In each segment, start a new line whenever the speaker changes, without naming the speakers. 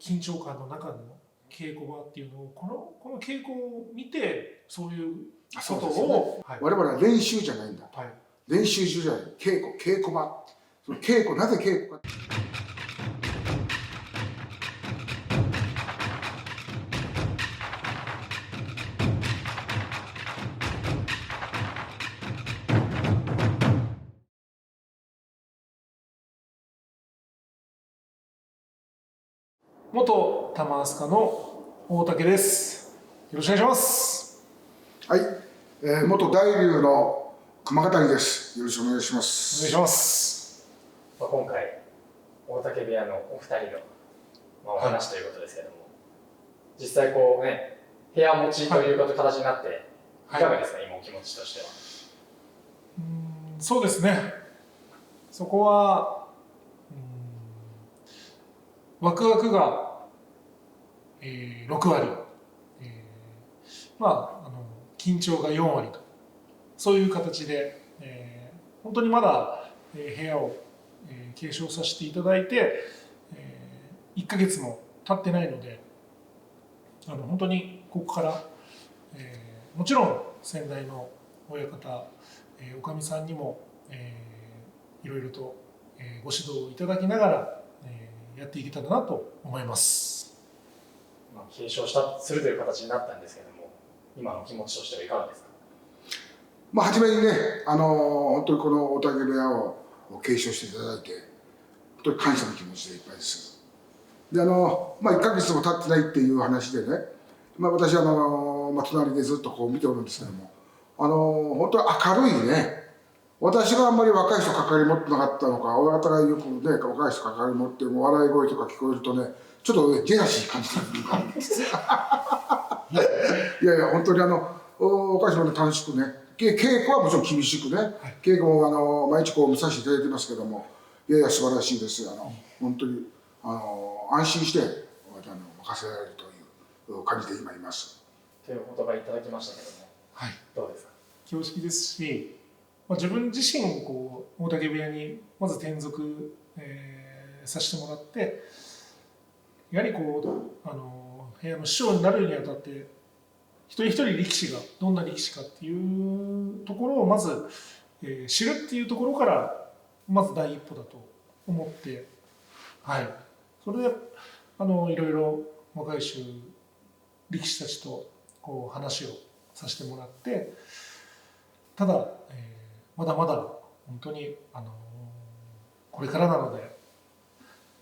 緊張感の中の稽古場っていうのをこの稽古を見てそういうことを、
はい、我々は練習じゃないんだ、はい、練習中じゃない、稽古場、その稽古、なぜ稽古か。
元玉飛鳥の大竹です。よろしくお願いします。
はい、元大龍の熊ヶ谷です。よろしくお願いします。
お願いします。
今回大竹部屋のお二人の、お話ということですけども、実際こうね、部屋持ちという形になって、いかがですか、今お気持ちとしては。
そうですね。そこはワクワクが、6割、緊張が4割と、そういう形で、本当にまだ、部屋を、継承させていただいて、1ヶ月も経ってないので、本当にここから、もちろん先代の親方、おかみさんにも、いろいろと、ご指導いただきながら、やっていけたらなと思います。
継承するという形になったんですけども、今の気持ちとしてはいかがですか。
初めにね、本当にこの大竹部屋を継承していただいて、本当に感謝の気持ちでいっぱいです。で、1ヶ月も経ってないっていう話でね、私隣でずっとこう見ておるんですけども、本当に明るいね、私があんまり若い人関わり持ってなかったのか、親方がよくね、若い人関わり持って、もう笑い声とか聞こえるとね、ちょっとジェラシー感じた部分があるんですよ。いやいや、本当に若い人も楽しくね、稽古はもちろん厳しくね、稽古も毎日こう見させていただいてますけども、いやいや、素晴らしいです。本当に安心して任せられるという感じで今います。
というお言葉いただきましたけども、
はい、
どうですか。
恐縮ですし、自分自身大竹部屋にまず転属、させてもらって、やはり部屋の師匠になるにあたって一人一人力士がどんな力士かっていうところをまず、知るっていうところからまず第一歩だと思って、はい、それでいろいろ若い力士たちと話をさせてもらって、ただ、まだまだ本当にこれからなので、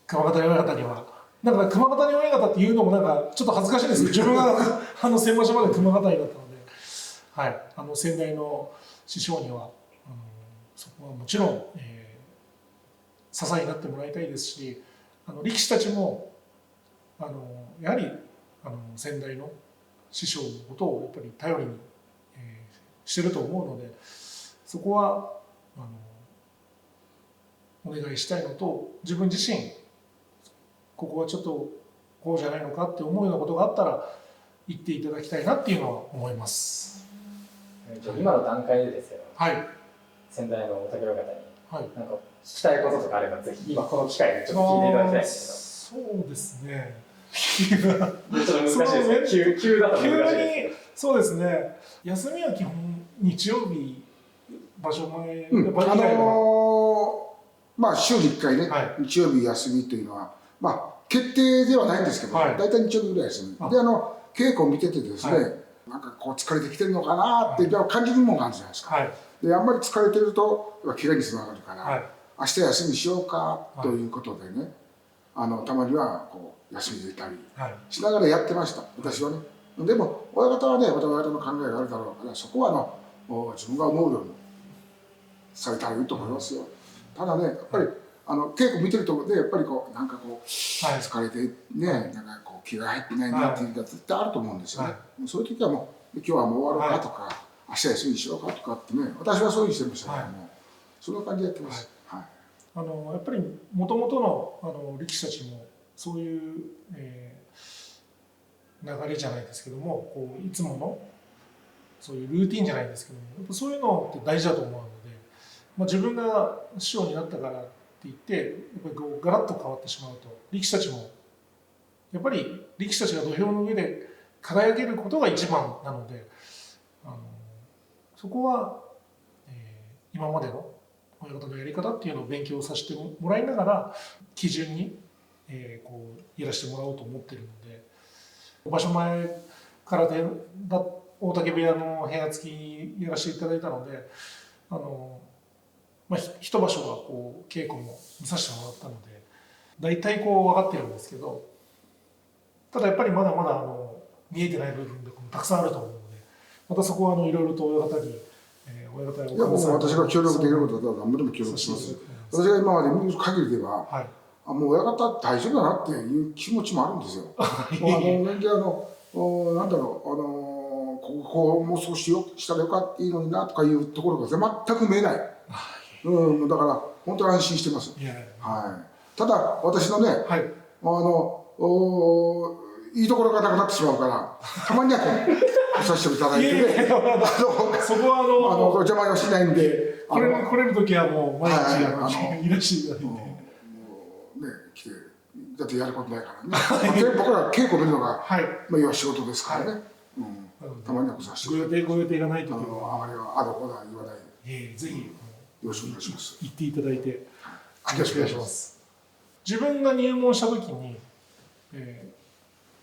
熊ヶ谷親方にはなんか熊ヶ谷親方っていうのもなんかちょっと恥ずかしいんですけど、自分が先場所まで熊ヶ谷だったので、はい、先代の師匠には、そこはもちろん、支えになってもらいたいですし、力士たちもやはり先代の師匠のことをやっぱり頼りに、してると思うので、そこはお願いしたいのと、自分自身ここはちょっとこうじゃないのかって思うようなことがあったら言っていただきたいなっていうのは思います。
今の段階でですけど、
はい、
先代の大竹親方に、
はい、
なんか聞きたいこととかあれば、ぜひ今この機会でちょっと聞いていただきたいんですけど。
そうですね。
ちょっと難しいですね。急だと難しいですね。
そうですね。休みは基本日曜日、場所前、
週に1回ね、日曜日休みというのは、決定ではないんですけど、大体日曜日ぐらい休み。で、稽古を見ててですね、なんかこう疲れてきてるのかなって感じるものがあるじゃないですか。で、あんまり疲れてると、怪我につながるから、明日休みしようかということでね、たまにはこう休み入れたりしながらやってました、私はね。でも、親方はね、親方の考えがあるだろうから、そこは自分が思うようにされたらいいと思いますよ。ただね、やっぱり稽古見てるとね、やっぱりなんか疲れてね、なんか気が入ってないなっていうのが絶対あると思うんですよね。そういう時はもう、今日はもう終わろうかとか、明日休みにしようかとかってね、私はそういうふうにしてましたけども、そんな感じでやってます。
やっぱりもともとの力士たちもそういう、流れじゃないですけども、いつものそういうルーティンじゃないですけども、やっぱそういうのって大事だと思うので、自分が師匠になったからって言ってやっぱりガラッと変わってしまうと、力士たちもやっぱり力士たちが土俵の上で輝けることが一番なので、そこは、今までの親方のやり方っていうのを勉強させてもらいながら基準に、こうやらせてもらおうと思ってるので、場所前から大竹部屋の部屋付きやらせていただいたので、一場所はこう稽古も見させてもらったので大体こう分かってるんですけど、ただやっぱりまだまだ見えてない部分とかもたくさんあると思うので、またそこはいろいろと親方に、親方や
いや、もう私が協力できることだったら何でも協力します。私が今まで見る限りでは、はい、もう親方大丈夫だなっていう気持ちもあるんですよ。なんでなんだろう、こうもう少ししたらよかったいいのになとかいうところが全く見えない。だから本当に安心してます。はい、ただ私のね、はい、いいところがなくなってしまうから、たまにはこうさせていただいてね、
そこは
邪魔はしないんで、
来れる時はもう毎日いらしていただいて、ね、
来てだってやることないからね。僕ら稽古見るのが要は仕事ですからね。たまには来させて
ご予定がない時
はあまりはあだこだ言わない
で、ぜひよ
ろしくお願いします。
言っていただいてよろしくお願いします。自分が入門した時に、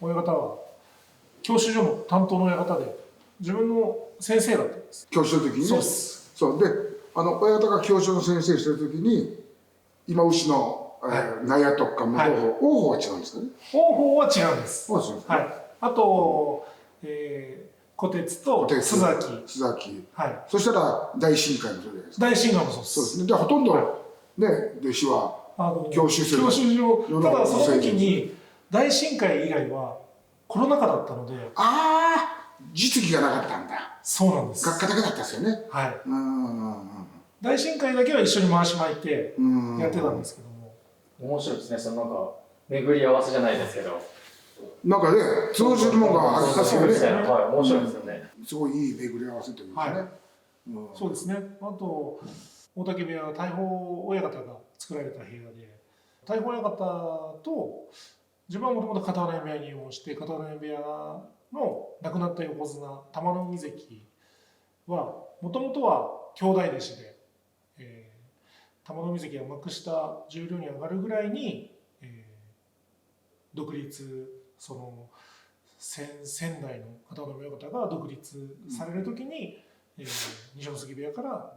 親方は教習所の担当の親方で自分の先生だったんです。
教習の時にね。そうです。そうで、親方が教習の先生してる時に今牛の納屋とかも王鵬は違うんですかね。
王鵬は違うんです。
はい。
あと虎鉄と須
崎。はい。そしたら大神会もそうじゃないですか。
大神会もそうです。
そうですね。でほとんどね弟子は教習所。
ただその時に大神会以外はコロナ禍だったので。
実技がなかったんだ。
そうなんです。
学科だけだったんですよね。
はい。大神会だけは一緒に回し巻いてやってたんですけども。
面白いですね。そのなんか巡り合わせじゃないですけど。
なんかね、通じるものがありますよね。
はい、面白いですよね。
すごいいい巡り合わせというかね。
そうですね。あと大竹部屋は大砲親方が作られた部屋で、大砲親方と自分はもともと片穴部屋に入門して、片穴部屋の亡くなった横綱玉の海関はもともとは兄弟弟子で、玉の海関が幕下十両に上がるぐらいに、独立仙台の片穴親方が独立される時に、二所ノ関部屋から、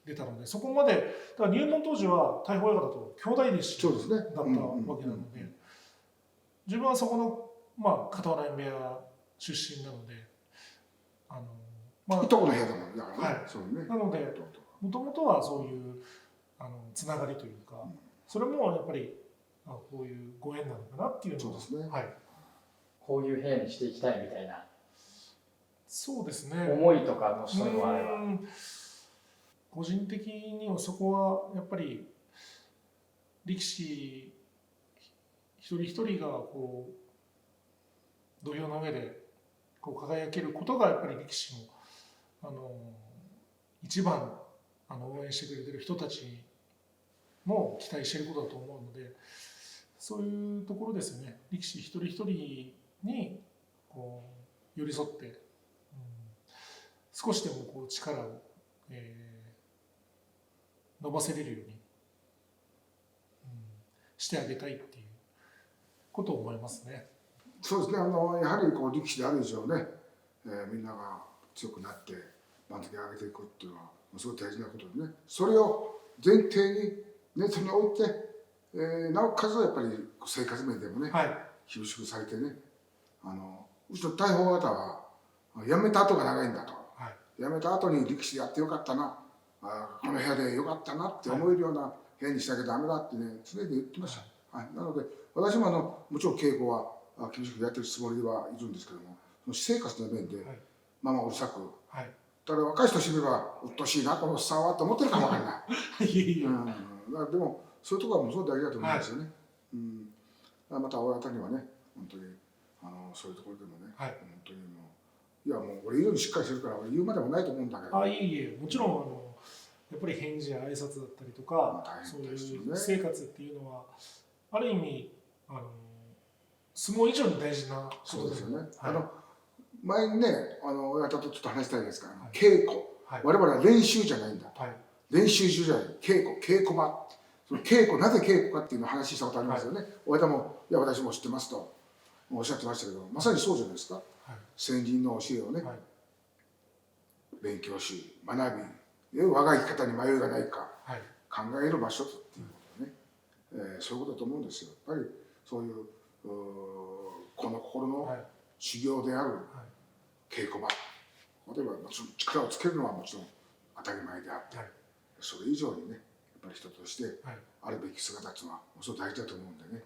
出たので、そこまでだから入門当時は大砲親方と兄弟弟子だったわけなので、自分はそこの片穴部屋出身なので、
いとこの部屋だもんだからね。
はい。なのでもともとはそういうつながりというか、それもやっぱりこういうご縁なのかなっていうのは、
そうですね。
はい。
こういう部屋にしていきたいみたいな。
そうですね。
思いとかのそういうのもあれば。
個人的にはそこはやっぱり力士一人一人がこう土俵の上でこう輝けることがやっぱり力士の一番応援してくれてる人たちも期待していることだと思うので、そういうところですよね。力士一人一人にこう寄り添って、少しでもこう力を、伸ばせれるように、してあげたいっていうことを思いますね。
そうですね。やはりこう力士である以上ね、みんなが強くなって番付を上げていくっていうのはすごい大事なことでね。それを前提に熱に置いて、なおかつやっぱり生活面でもね、厳しくされてね、うちの大砲方は辞めた後が長いんだと、辞めた後に力士でやってよかったな、この部屋でよかったなって思えるような部屋にしなきゃダメだってね、常に言ってました。なので私ももちろん稽古は厳しくやってるつもりではいるんですけども、その私生活の面でまあうるさく、だから若い人してみればうっとうしいなこのおっさんはと思ってるかもわからない。でもそういうところはもうすごい大事だと思うんですよね。また親方にはね、本当にそういうところでもね、本当にもういやもう俺以上にしっかりしてるから俺言うまでもないと思うんだけど。
もちろんやっぱり返事や挨拶だったりとか、そういう生活っていうのはある意味相撲以上に大事な
そうですよね。
はい、
前にね、親方とちょっと話したいんですが、
はい、
稽古、
はい、
我々は練習じゃないんだと、
はい、
練習中じゃない、稽古場、その稽古、なぜ稽古かっていうのを話したことありますよね。はい、親方も、いや、私も知ってますとおっしゃってましたけど、まさにそうじゃないですか。はい、先人の教えをね、はい、勉強し、学び、我が生き方に迷いがないか、はい、考える場所っていうことね、そういうことだと思うんですよ。やっぱりそういうこの心の修行である稽古場、例えば力をつけるのはもちろん当たり前であって、はい、それ以上にね、やっぱり人としてあるべき姿っていうのはすごく大事だと思うんでね、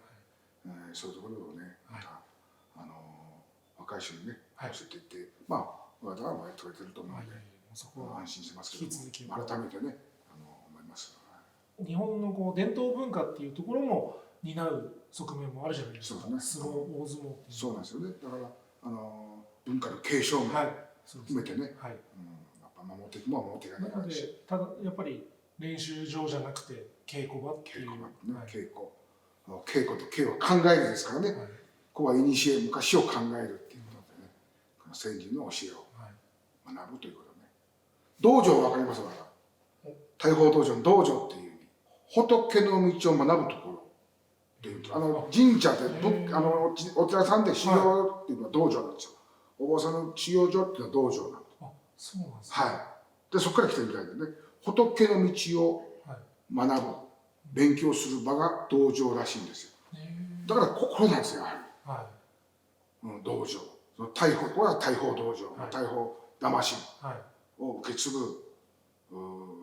はい、そういうところをね、また、若い人にね、教えていって、まあ、親方はやってくれてると思うんで、安心してますけども、改めてね、思います。
日本のこう伝統文化っていうところも担う側面もあるじゃないですか。
そうですね。
相撲、大相撲っていう。
そうなんですよね。だから文化の継承も含めてね、やっぱ守っていくも守っていかないからし。
ただやっぱり練習場じゃなくて稽古場っていう。
稽古と稽は考えるですからね。ここは古昔を考えるっていうことでね、先人の教えを学ぶということね。道場わかりますか？大宝道場の道場っていう意味、仏の道を学ぶところっていう、神社でお寺さんで修行っていうのは道場なんですよ。お坊さんの修行所っていうのは道場なんです。
あ、そうなんです
ね。はい。で、そこから来てるみたいでね、仏の道を学ぶ、勉強する場が道場らしいんですよ。だから心なんですよ、やはり。はい。道場。これは大宝道場、大宝魂を受け継ぐ、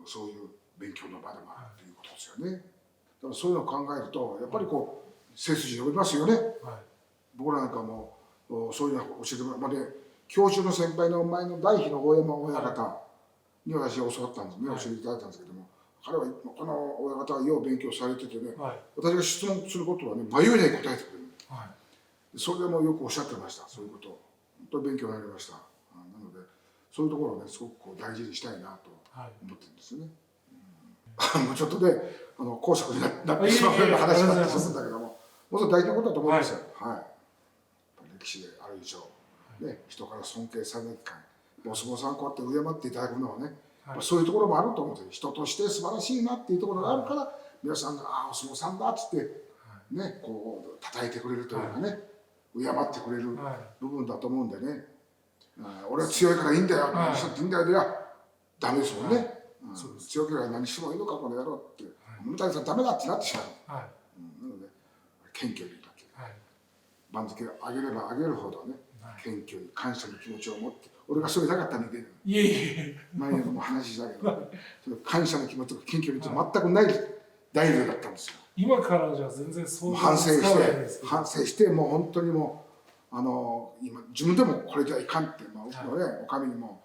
そういう勉強の場でもあるということですよね。だからそういうのを考えると、やっぱりこう、背筋伸びますよね。僕らなんかも、そういうのを教えてもらうまで、教授の先輩の前の大妃の大山親方に私が教わったんですね、教えていただいたんですけども、彼はこの親方はよう勉強されててね、私が質問することはね、迷いない答えてくれる。それでもよくおっしゃってました、そういうこと。本当に勉強になりました。なので、そういうところをね、すごくこう大事にしたいなと思ってるんですよね。もうちょっとで公職になってしまうような話になってしまうんだけども、もっと大事なことだと思いますよ。はい。歴史である以上、ね、人から尊敬されない機会、お相撲さんこうやって敬っていただくのはね、そういうところもあると思うんですよ。人として素晴らしいなっていうところがあるから、皆さんが、ああ、お相撲さんだっつって、ね、こう、叩いてくれるというかね、敬ってくれる部分だと思うんでね、俺は強いからいいんだよ、何したっていいんだよ、では、ダメですもんね。強ければ何してもいいのか、この野郎って。村谷さんダメだってなってしまう。なので、謙虚にだけ。番付を上げれば上げるほどね、謙虚に感謝の気持ちを持って、俺がそれなかった人間。
いえいえ。
前にも話したけど、感謝の気持ちとか謙虚に全くない大流だったんですよ。
今からじゃ全然そう
反省して、もう本当にもう、今、自分でもこれじゃいかんって、うちのね、お上にも、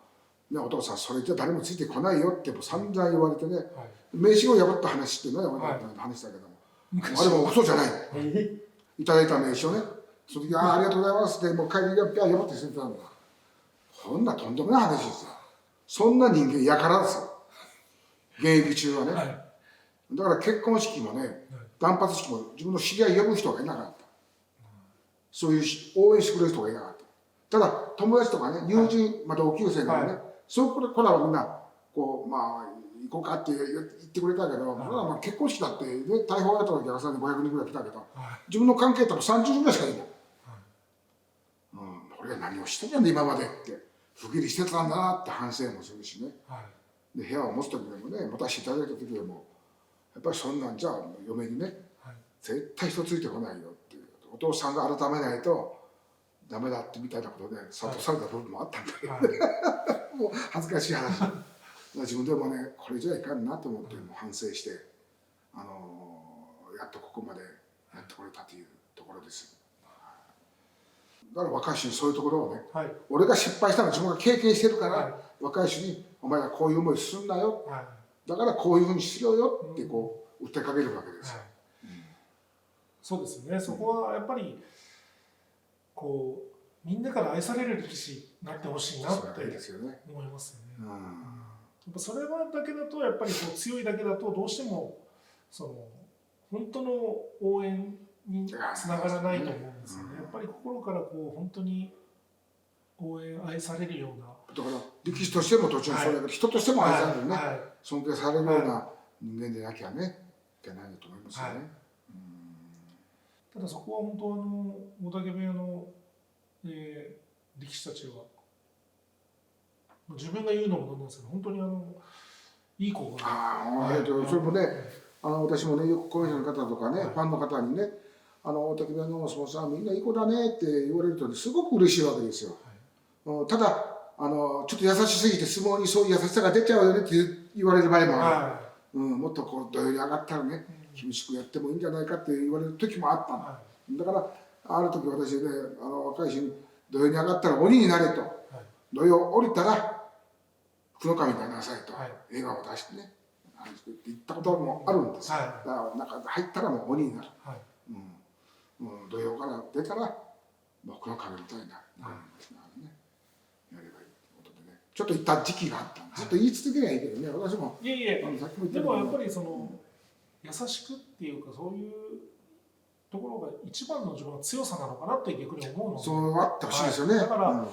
ね、お父さん、それじゃ誰もついてこないよって散々言われてね、名刺を破った話っていうのは話だけども、あれも嘘じゃない。いただいた名刺をね、その時、ありがとうございますって、もう帰りが破って捨てたんだ。こんなとんでもない話ですよ。そんな人間やからですよ。現役中はね。だから結婚式もね、断髪式も自分の知り合い呼ぶ人がいなかった。そういう応援してくれる人がいなかった。ただ、友達とかね、友人、同級生がね、そういう子らはみんな、こう、まあ、行こうかって言ってくれたけど、まあ結婚式だって、ね、大砲やったお客さんで500人ぐらい来たけど、自分の関係多分30人ぐらいしかいない。俺が何をしてたんだ今までって、不義理してたんだなって反省もするしね。で、部屋を持つ時でもね、持たせていただいた時でも、やっぱりそんなんじゃ嫁にね、絶対人ついてこないよっていう。お父さんが改めないとダメだってみたいなことで諭された部分もあったんだけどね。もう恥ずかしい話。自分でもね、これじゃいかんなと思って反省して、やっとここまでやってこれたというところです。だから若い人にそういうところをね、俺が失敗したのは自分が経験してるから、若い人にお前らこういう思いするんだよ、だからこういうふうにしろよってこう訴えかけるわけですよ。
そうですよね。そこはやっぱりこうみんなから愛される力士になってほしいなって思いますよね。やっぱそれはだけだとやっぱりこう強いだけだとどうしてもその本当の応援につながらないと思うんですよね。やっぱり心からこう本当に応援愛されるような、
だから力士としても途中そうだけど、人としても愛されるね、尊敬されるような人間でなきゃねいけないと思いますよね。
ただそこは本当大嶽部屋の、力士たちは自分が言うのもなんですけど、本当にいい子が、
それもね、私もね、よく講演者の方とかね、ファンの方にね、大嶽部屋のお相撲さんみんないい子だねって言われると、ね、すごく嬉しいわけですよ。ただちょっと優しすぎて相撲にそういう優しさが出ちゃうよねって言われる場合もある、もっとこう土俵に上がったらね厳しくやってもいいんじゃないかって言われる時もあったんだ、だからある時私ね若い人に土俵に上がったら鬼になれと、土俵降りたら福の神になりなさいと、笑顔を出してね言ったこともあるんですよ。だから中入ったらもう鬼になる、土俵から出たら福の神みたいな、やればいいってことでね、ちょっと言った時期があった。ずっと言い続けりゃいいけどね、私も。
でもやっぱりその優しくっていうか、そういうところが一番の自分の強さなのかなって逆に思うので、
そうあってほしいですよね。
だから、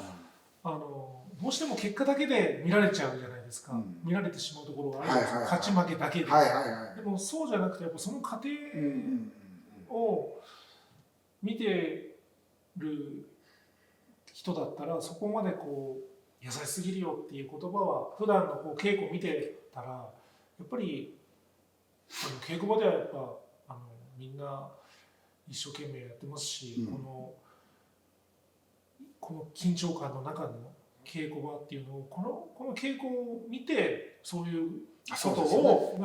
どうしても結果だけで見られちゃうじゃないですか、見られてしまうところがあるんですよ、勝ち負けだけで。でもそうじゃなくて、やっぱその過程を見てる人だったら、そこまでこう優しすぎるよっていう言葉は普段のこう稽古を見てたら、やっぱり稽古場ではやっぱみんな一生懸命やってますし、この緊張感の中の稽古場っていうのをこの稽古を見てそういうことを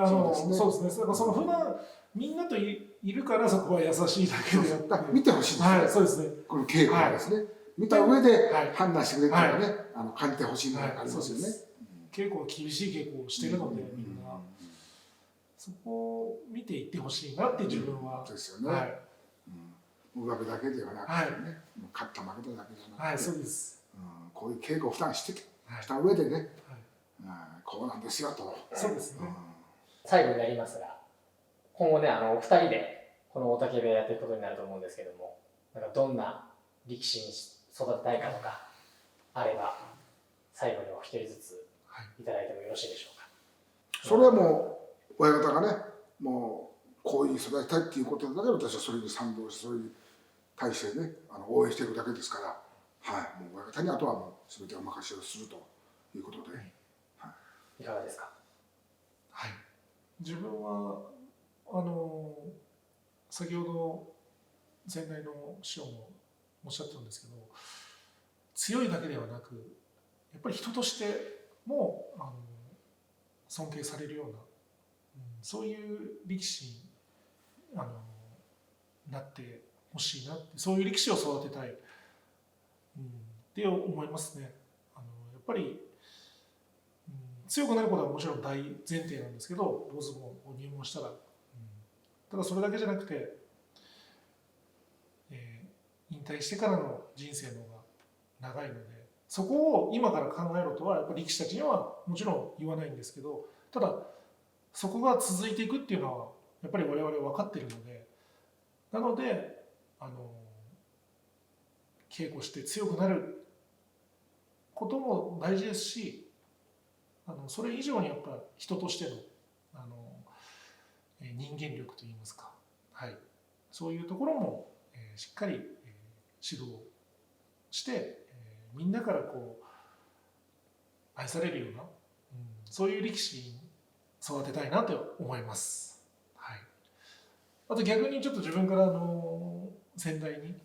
そうですね、だからその普段みんなといるからそこは優しいだけであって
見てほしいですね。
そうですね。
この稽古はですね、見た上で判断してくれるからね、感じてほしいのがありますよね。
稽古は厳しい稽古をしてるので、みんなそこを見ていってほしいなって自分は。
ですよね。上辺だけではなくてね、勝った負けただけじゃなくて、
そうです。
こういう稽古を普段した上でね、こうなんですよと。
そうですね。
最後になりますが、今後ね、お二人でこの大嶽部屋やっていくことになると思うんですけども、なんかどんな力士に育てたいかとかあれば、最後にお一人ずついただいてもよろしいでしょうか。
それはもう親方がね、もうこういうふうに育てたいっていうことだけで、私はそれに賛同して、それに対してね応援していくだけですから、もう親方にあとはもう全てお任せをするということで、
いかがですか。
自分は先ほど先代の師匠もおっしゃってたんですけど、強いだけではなくやっぱり人としても尊敬されるような、そういう力士になってほしいなって、そういう力士を育てたい、って思いますね。やっぱり、強くなることはもちろん大前提なんですけど、大相撲を入門したら、ただそれだけじゃなくて、引退してからの人生の方が長いので、そこを今から考えろとはやっぱり力士たちにはもちろん言わないんですけど、ただそこが続いていくっていうのはやっぱり我々分かってるので、なので稽古して強くなることも大事ですし、それ以上にやっぱ人としての人間力といいますか、そういうところもしっかり指導して、みんなからこう愛されるような、そういう力士に育てたいなと思います。あと逆にちょっと自分から先代に、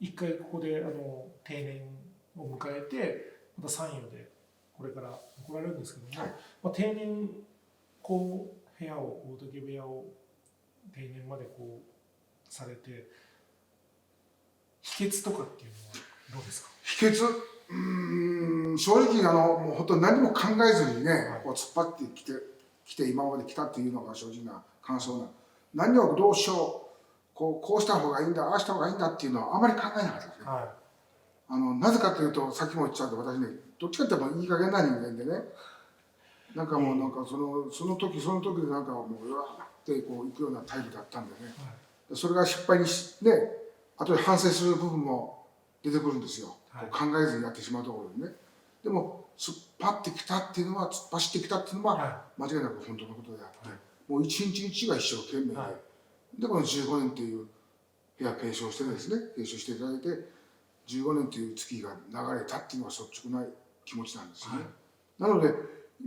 一回ここで定年を迎えて、また三余でこれから来られるんですけども、定年こう部屋を大嶽部屋を定年までこうされて、秘訣とかっていうのはどうですか？
秘訣、正直もう本当に何も考えずにね、こう突っ張ってきて今まで来たっていうのが正直な感想な。何をどうしよう、こうした方がいいんだ、ああした方がいいんだっていうのはあまり考えなかったですね。なぜかというと、さっきも言っちゃうと、私ね、どっちかっていうといい加減な人間でね、なんかもうその時その時でなんかもううわーってこう行くようなタイプだったんでね、それが失敗にね、後で反省する部分も出てくるんですよ。
はい、
考えずにやってしまうところでね。でも突っ張ってきたっていうのは、突っ走ってきたっていうのは、間違いなく本当のことであって、はい、もう一日一日が一生懸命で、はい、でこの15年っていう部屋継承してですね、継承していただいて、15年という月が流れたっていうのは率直な気持ちなんですよね。はい、なので、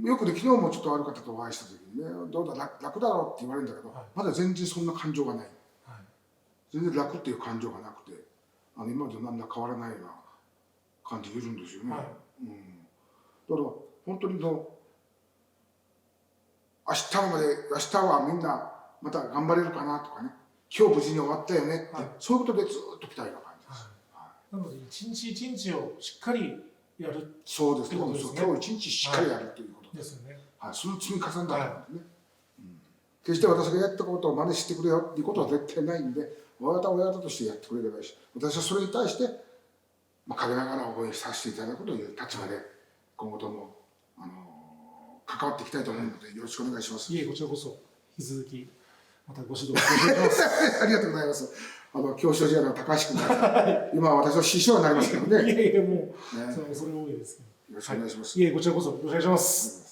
よくで昨日もちょっとある方とお会いした時にね、どうだ、楽だろうって言われるんだけど、はい、まだ全然そんな感情がない。はい、全然楽っていう感情がなくて、今までと何ら変わらないような感じがいるんですよね。はい、うん、だから本当に明日はみんなまた頑張れるかなとかね、今日無事に終わったよねって、はい、そういうことでずっと来たような感じです。はい、
なので一日一日をしっかりやる。
そうですね。今日一日しっかりやるということ
ですよね。
はい、その積み重ねだと思うんですね。決して私がやったことを真似してくれよっていうことは絶対ないんで、親方としてやってくれればいいし、私はそれに対して、陰ながら応援させていただくという立場で、今後とも、関わっていきたいと思うので、よろしくお願いします。
いえ、こちらこそ、引き続き、またご指導お願いします。
ありがとうございます。教師時代の高橋君が、今は私の師匠になりますけどね。
いやいや、もう、ね、それ多いですけど。
よろしくお願いします。
いえ、こちらこそ、よろしくお願いします。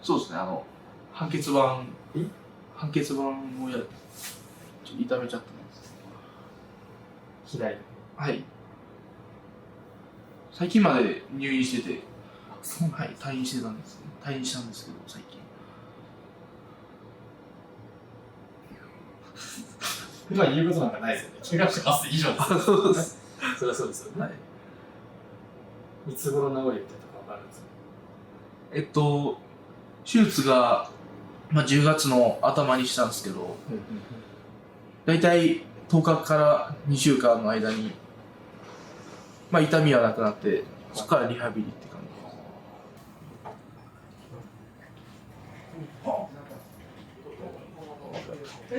そうですね、判決板をちょっと痛めちゃったんです。
左。
はい。最近まで入院してて、はい、退院したんですけど、最近。
今言うことなんかないですよね。怪我してます以上です。
そうです。
それはそうですよね。はい。いつ頃治りみたいなとかわかるんですか？
手術が、10月の頭にしたんですけど、だいたい10日から2週間の間に、痛みはなくなって、そこからリハビリって感じです。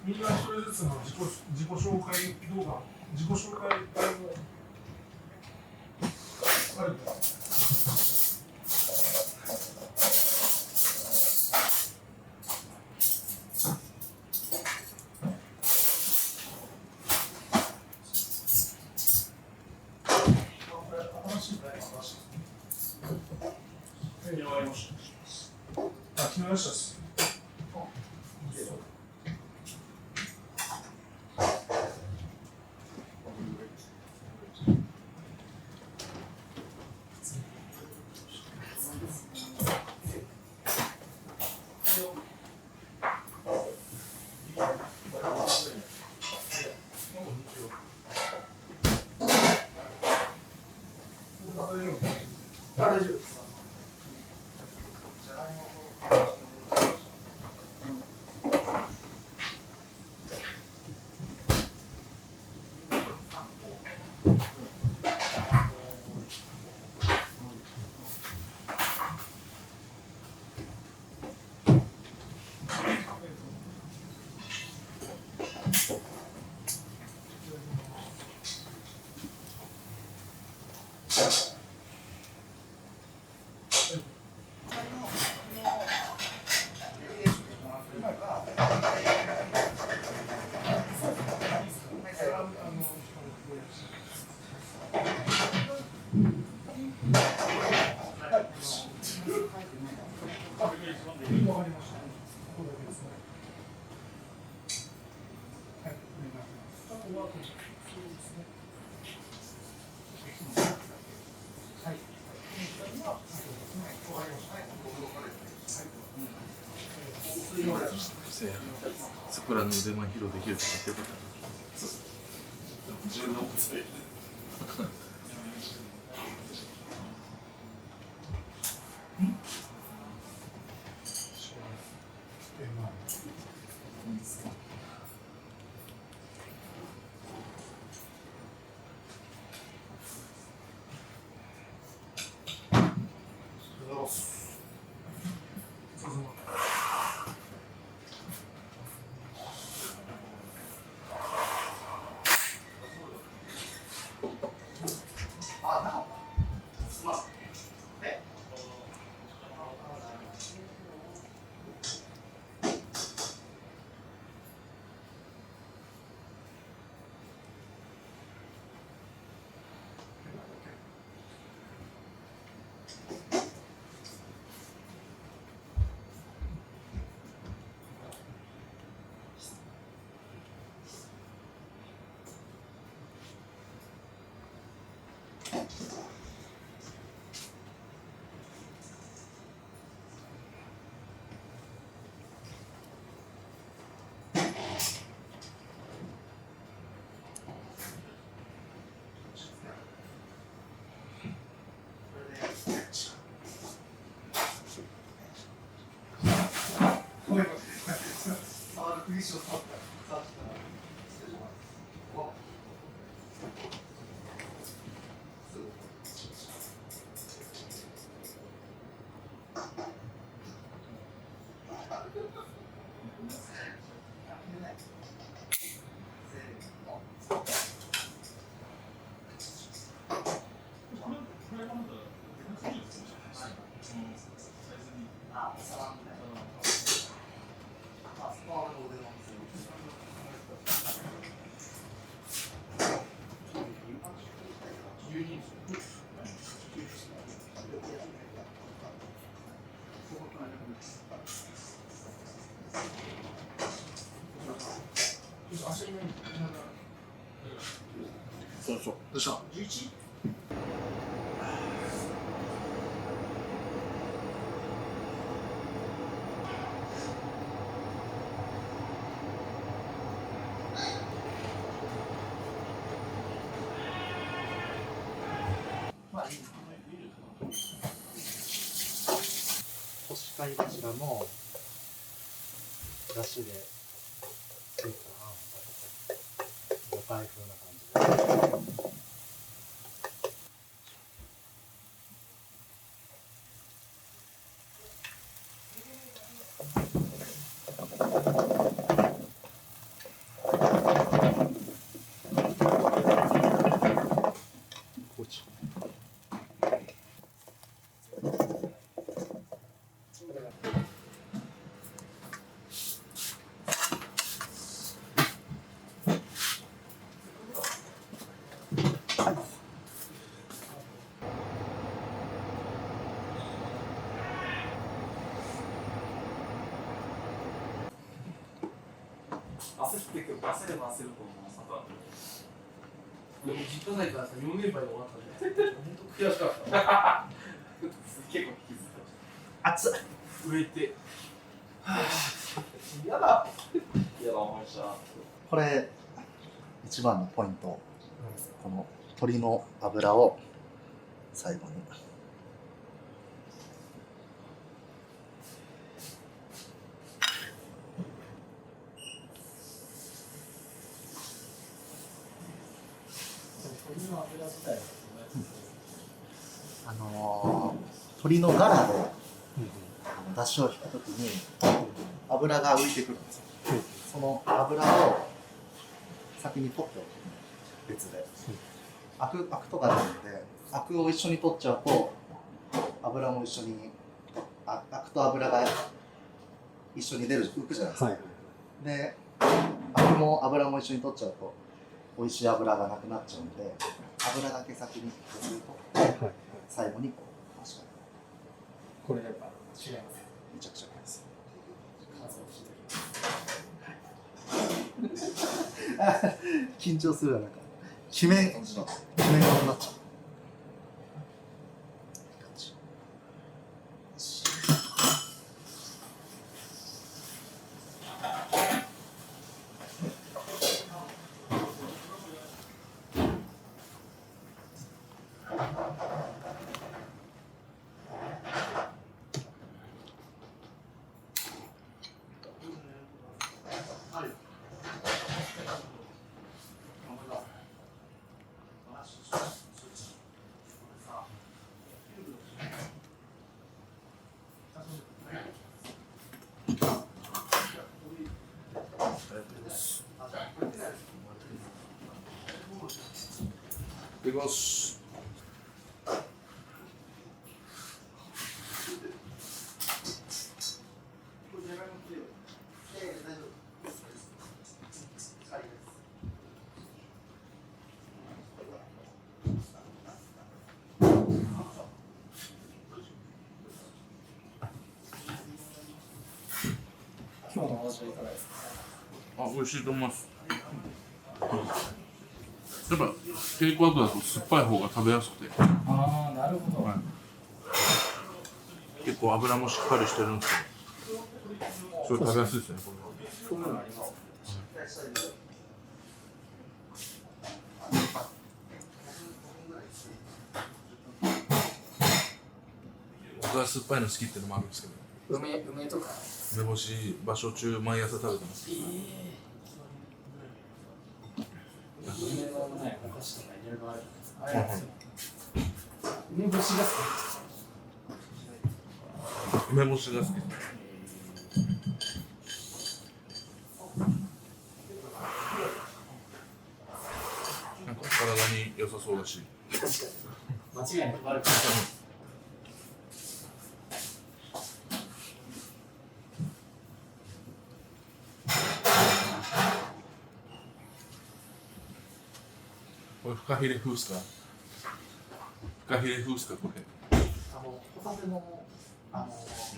みんな一人ずつの自己紹介動画、自己紹介もあるんです。決めました。大丈夫です。わかりました。これだけですね。はい、お願いします。あとはそうですね。はい。わかりました。
桜の腕前披露できるとかってよかった。そうそう。どうした？
干し貝柱のだしで作った魚介風な感じで。
焦ってくる、焦れば焦ると思う。実家ないからさ、4連敗で終わったね。本当悔しかった。結構引きずってました。熱っ。上行って。やだ。やだ思いした。
これ一番のポイント、この鶏の油を最後に。鶏のガラで出汁を引くときに油が浮いてくるんですよ。その油を先に取っておく、別で。アクとか出るので、アクを一緒に取っちゃうと油も一緒に、アクと油が一緒に浮くじゃないですか。で、アクも油も一緒に取っちゃうと美味しい油がなくなっちゃうので、油だけ先に別に取って、最後にこう回しかける。
これやっぱ違います。
めちゃくちゃうまいです。緊張するわ、なんか決め顔になっちゃう。
いきます。
今日のお味はいかがですか？
あ、美味しいと思います。やっぱテイクアウトだと酸っぱい方が食べやすくて、
ああ、なるほど。
結構油もしっかりしてるんですけど、それ食べやすいですね、これは。
そういうのあります。
僕は酸っぱいの好きっていうのもあるんですけど、
梅とか。
梅干し場所中毎朝食べてます。
梅のね、お菓子とかいろいろあるじゃないですか。梅干しが好き。
梅干しが好き。なんか体に良さそうだし。
確かに。間違いなく悪くない。
これフカヒレ風っすか？フカヒレ風っすかこれ？
ホタテの
めっ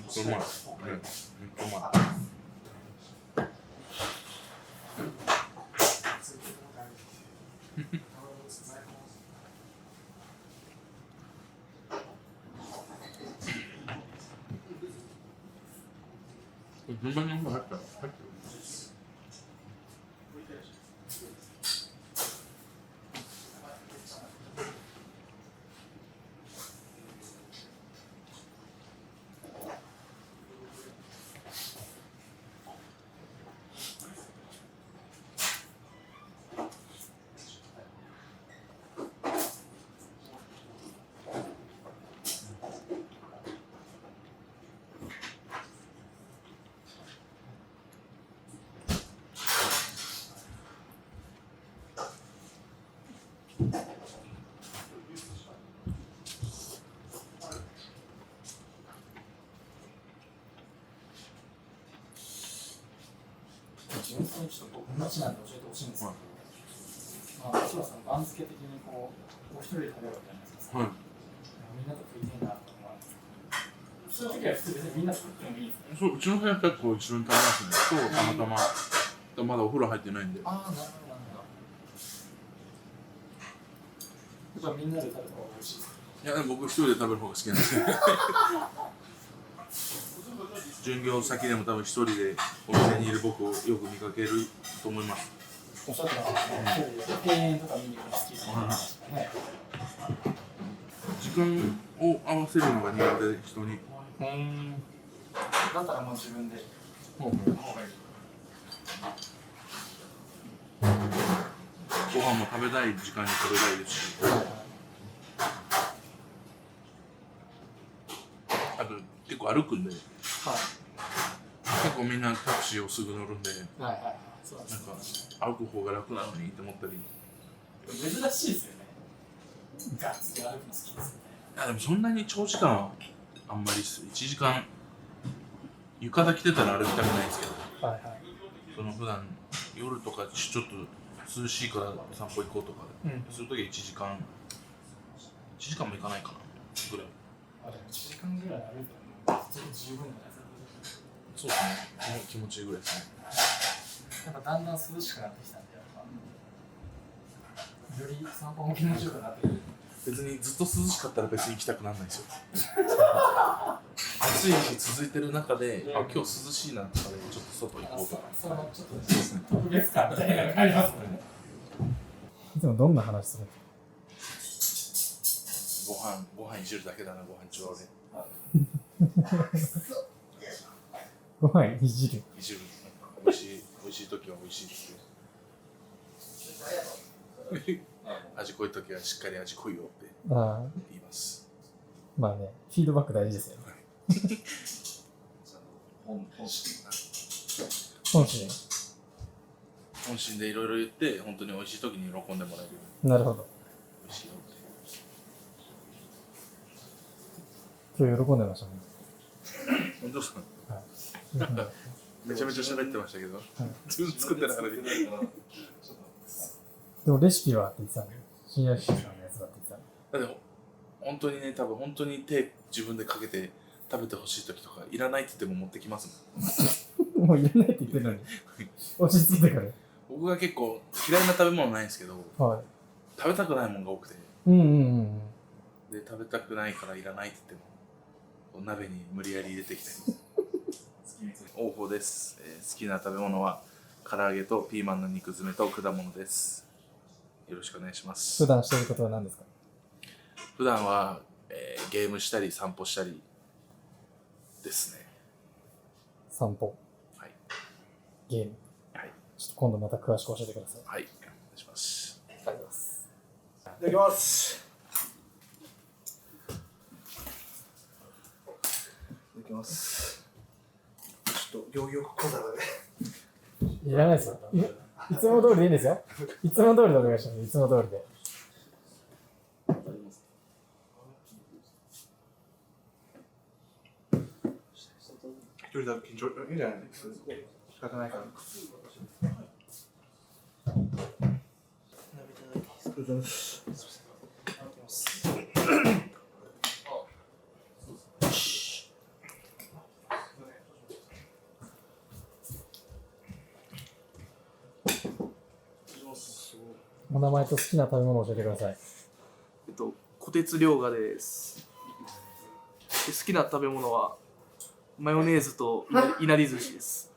ちゃうまい。めっちゃうまい。順番に入った。
純粋にちょっと僕のちなんで教えてほしいんですけど、まあ、もちろんその番付的にこう、お一人で食べるわけじゃないですか。
はい。
みんなと食いたいなと思われて。そういう時は普通別にみんな作ってもいいんですか？
そう、うちの部屋結構一緒に食べますね。今日たまたま、まだお風呂入ってないんで。
ああ、なるほど、なるほど。やっぱみんなで食べた方が美味しいですか？
いや、でも僕一人で食べる方が好きなんですよ。巡業先でも多分一人でお店にいる僕をよく見かけると思います。
おっしゃってましたね。庭園とか見に行くの好きですね。
時間を合わせるのが苦手で人に。
だったらもう自分で。
ご飯も食べたい時間に食べたいですし。あと結構歩くんで。結構みんなタクシーをすぐ乗るんで。なんか歩く方が楽なのにって思ったり。
珍しいですよね。ガッツリ歩くの好きですね。
いやでもそんなに長時間はあんまりっす。1時間浴衣着てたら歩きたくないですけど、その普段夜とかちょっと涼しいから散歩行こうとか、そういう時は1時間も行かないかなぐらい。
あ、でも1時間ぐらい歩いたら十分じゃないですか。
そうですね。気持ちいいぐらいですね。
やっぱだんだん涼しくなってきたんで、やっぱより散歩も気持ちよくなってくる。
別にずっと涼しかったら別に行きたくならないですよ。暑い日続いてる中で、あ、今日涼しいなとかでちょっと外行こうとか。
そのちょっと特別感みたいなのがありますよね。
いつもどんな話するの？
ご飯いじるだけだな、ご飯中は
ご飯いじる。
いじる。美味しい時は美味しいって味濃い時はしっかり味濃いよって
ああ、
言います。
まあね、フィードバック大事ですよね。
本心
本心。
本心でいろいろ言って本当に美味しい時に喜んでもらえる。
なるほど。
美味しいよって。
今日喜んでましたね。
本当ですか？
はい。
めちゃめちゃ喋ってましたけど、自分作ってながらで。
でもレシピはって言ってたんで、深夜さんのやつだって言って
だって本当にね、多分本当に手自分でかけて食べてほしい時とかいらないって言っても持ってきますもん。
もういらないって言ってるのに、落ち着いてくる。
僕が結構嫌いな食べ物ないんですけど、
はい。
食べたくないものが多くて、
うんうんうん。
で食べたくないからいらないって言っても鍋に無理やり入れてきて王鵬です、好きな食べ物は唐揚げとピーマンの肉詰めと果物です。よろしくお願いします。
普段していることは何ですか？
普段は、ゲームしたり散歩したりですね。
散歩、
はい。
ゲーム。
はい。
ちょっと今度また詳しく教えてください。
はい。お願いします。
ありがとうございます。
いただきます。いただきます。ちょっと行儀よく小皿で。
いらないですよ。いつも通りでいいんですよ。いつも通りでお願いします。いつも通りで。
一人だと緊張いいんじゃないですか。仕方ないから。ありがとうございます。
お名前と好きな食べ物を教えてください。
小鉄涼河です。で好きな食べ物はマヨネーズといなり寿司です。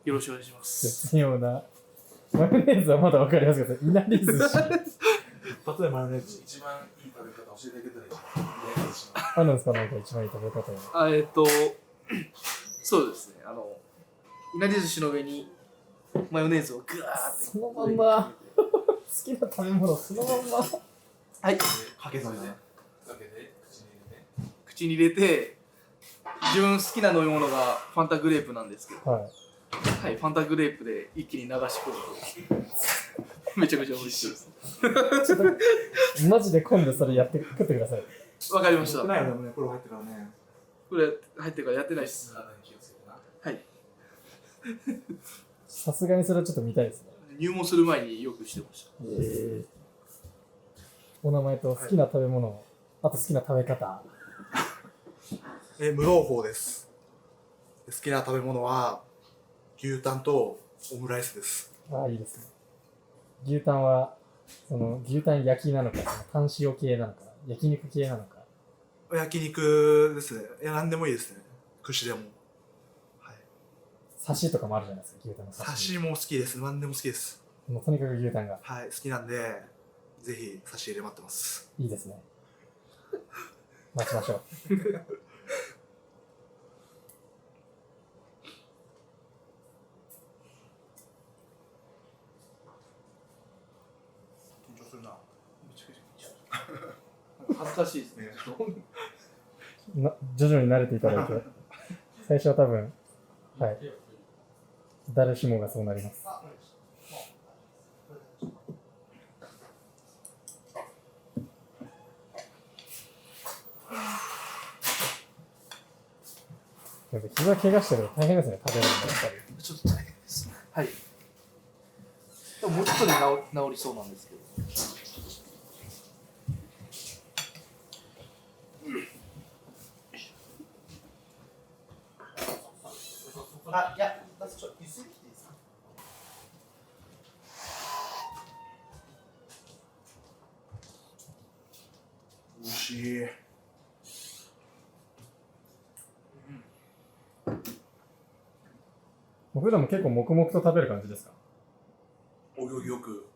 よろしくお願いします。
絶妙な。マヨネーズはまだわかりますけど、いなり寿司。
例えばマヨネーズ。
一番いい食べ方教えてあげたらいいですか？
あるんですか、なんか一番いい食べ方は。
そうですね。いなり寿司の上にマヨネーズをグワーって。
そのまんま。好きな食べ物、そのまんま。
はい。
かけ算ね。
かけて
口に入れて、自分好きな飲み物がファンタグレープなんですけど、
はい。
はい、ファンタグレープで一気に流し込むとめちゃくちゃ美味しいです。
ちょっと、マジで今度それやって、食ってください。
わかりました。
ないよでもね、これ入ってからね。
これ入ってるからやってないです。
体に気をつけてな。
はい。
さすがにそれはちょっと見たいですね。
入門する前によくしてました。
お名前と好きな食べ物、あと好きな食べ方。
無老法です。好きな食べ物は牛タンとオムライスです。
ああ、いいですね。牛タンは、その牛タン焼きなのか、そのタン塩系なのか、焼肉系なのか。
焼肉ですね。いや、なんでもいいですね。串でも。はい。
刺しとかもあるじゃないですか、牛タンの刺
刺
し。
しも好きです。なんでも好きです。
もうとにかく牛タンが
はい、好きなんで、ぜひ差し入れ待ってます。
いいですね。待ちましょう。
緊張するな。
恥ずかしいですね。
徐々に慣れていただいて、最初は多分、はい、誰しもがそうなります。やっぱ膝怪我してると大変ですね、食べるのやっぱり。
ちょっと大変です。はい。でももうちょっとで治りそうなんですけど。
あ、いや、ちょっとゆすりきていいですか。
しい。
もう普段も結構黙々と食べる感じですか？
お行儀よく。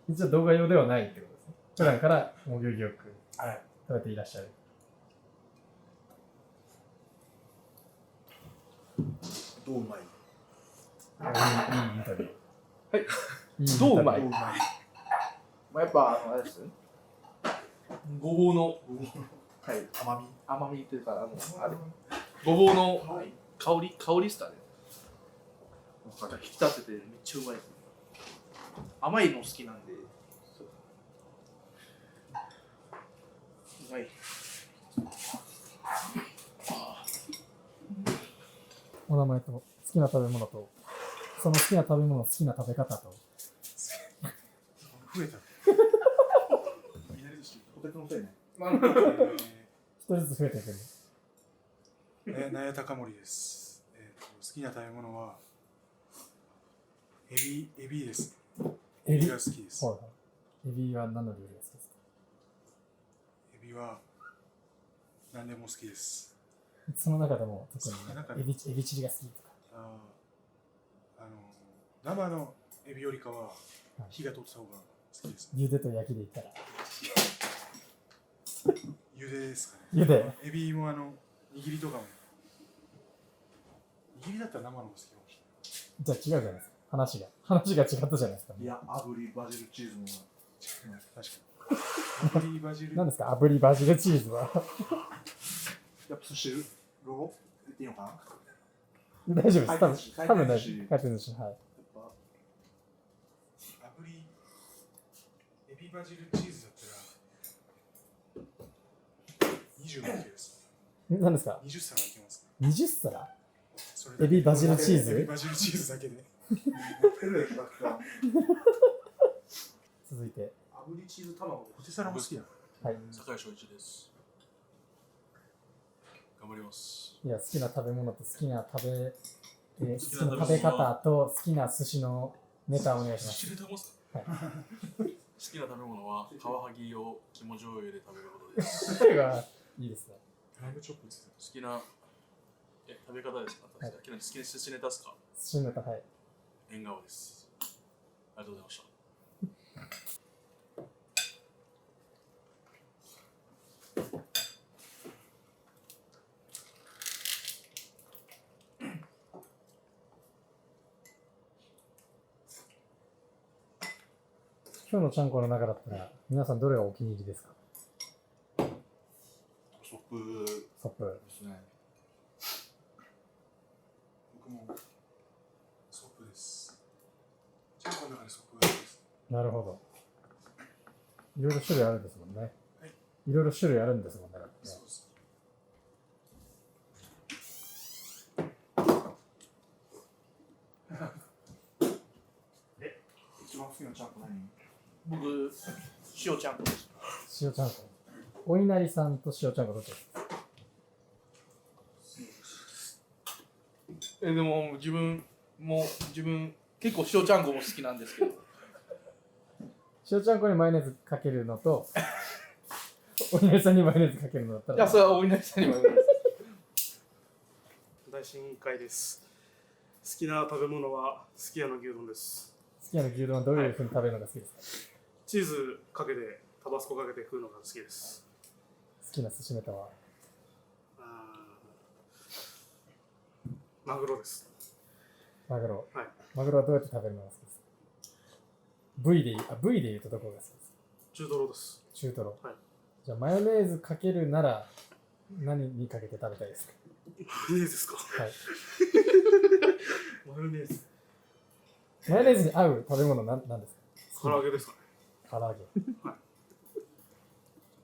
一応動画用ではないってことですね。普段からお行儀よく
はい。
食べていらっしゃる。
どううまい。
いいインタビュー。
はい。
いいインタビュー
どううまい
どううまい。
まあ、やっぱあれですね。ごぼうの、はい、甘みっていうか、あれ、ごぼうの香りですかね。なんか引き立ててめっちゃうまいですね。甘いの好きなんで。うまい。
お名前と好きな食べ物と、その好きな食べ物の好きな食べ方と。
増えた。ポテトのせいね。
一人ずつ増えていくんで。
納谷隆盛です。好きな食べ物はエビです。エビが好きです。
はいはい。エビは何の料理が好きですか？
エビは何でも好きです。
その中でも特に
中で
エビチリが好きとか。
生のエビよりかは火が通った方が好きです。
茹でと焼きで言ったら。
茹でですかね。
茹で。
エビも握りとかも。握りだったら生の方が好きかもしれない。
じゃあ違うじゃないですか。話が違ったじゃないですか。
いや、炙りバジルチーズも。
確かに。炙りバジル。
何ですか炙りバジルチーズは。
やっぱそしてるロゴ言っていいのかな？
大丈夫です。多分大丈夫。
回
転寿司。はい。
炙りエビバジルチーズだったら20もいけるです。
何ですか
20皿いけます。
20皿
それだけ
エビバジルチーズ
エビバジルチーズだけで。
続いて。
炙りチーズ卵。
ポテサラも好きだ。
はい。
坂井翔一です。頑張ります。
いや、好きな食べ物と好きな食べ
好きな
方と好きな寿司のネタをお願いします。
知れてます
はい。
好きな食べ物はカワハギを肝醤油で食べることです。
それがいいですね。
ラムチョップです。
好きな食べ方ですか？
はい
好きな寿司ネタですか？
寿司ネタ、はい。
縁側です。ありがとうございました。
今日のちゃんこの中だったら、皆さんどれがお気に入りですか？
ソップ
ソップ。
ですね。
僕もソップです。チャンコの中でソップがいいです。
なるほど。いろいろ種類あるんですもんね。
はい。
いろいろ種類あるんですもんね。
そうです。
一番好きなちゃんこ何？僕、塩ちゃんこです。
塩ちゃんこ。お稲荷さんと塩ちゃんこどっちですか？
でも自分結構塩ちゃんこも好きなんですけど。
塩ちゃんこにマヨネーズかけるのと、お稲荷さんにマヨネーズかけるのだったら。
いや、それはお稲荷さんにもあります。
大深海です。好きな食べ物はすき家の牛丼です。
好きな牛丼はどういうふうに食べるのが好きですか？
チーズかけて、タバスコかけて食うのが好きです。
好きな寿司ネタは？
マグロです。
マグロ。
はい。
マグロはどうやって食べるのが好きですか？部位で言うとどこが好きですか？
中トロです。
中トロ。
はい。
じゃあマヨネーズかけるなら何にかけて食べたいですか？
マヨネーズですか？
はい。
マヨネーズ。
マヨネーズに合う食べ物なんですか？
唐揚げですかね。
唐揚げ。
は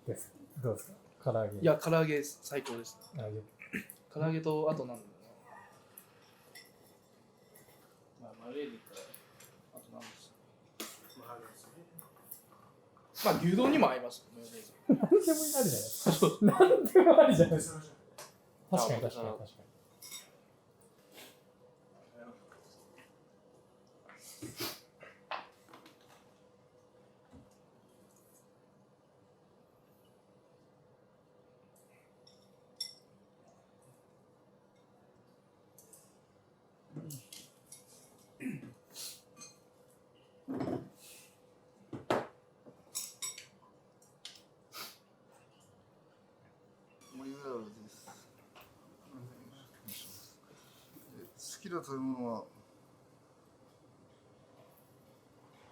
い。
です。どうですか？唐揚げ。
いや、唐揚げ最高です。
唐揚げ。
唐揚げと、あとなんだろうな。マヨネーズ言ったら、あとなんですか。
マヨネーズね。
まあ、牛丼にも合いますよ、マヨネーズ。
何でもありじゃないですか。何でもありじゃないですか。確かに確かに確かに。
きな食べ物は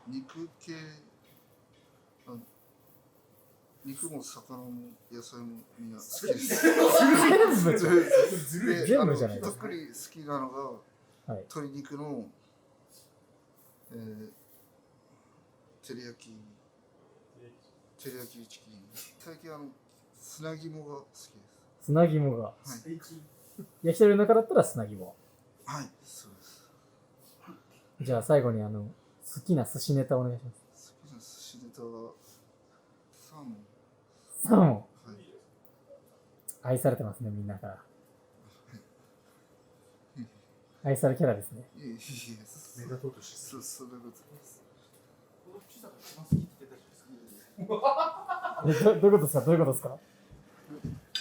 肉系、肉も魚も野菜もみんな好きです。
全部じゃないですか。
特に好きなのが、鶏肉の、照り焼きチキン。最近砂肝が好きです。
砂肝が。
はい。
焼き鳥の中だったら砂肝。
はい、そうです。
じゃあ最後に好きな寿司ネタお願いします。
好きな寿司ネタはサーモン。
サーモン。
はい。
愛されてますね、みんなから。愛されキャラですね。
いえいえ、
目立とうとして
そう、それがです。
このピザが一番好きって言ってたじゃないですか。
どういうことですか？どういうことですか？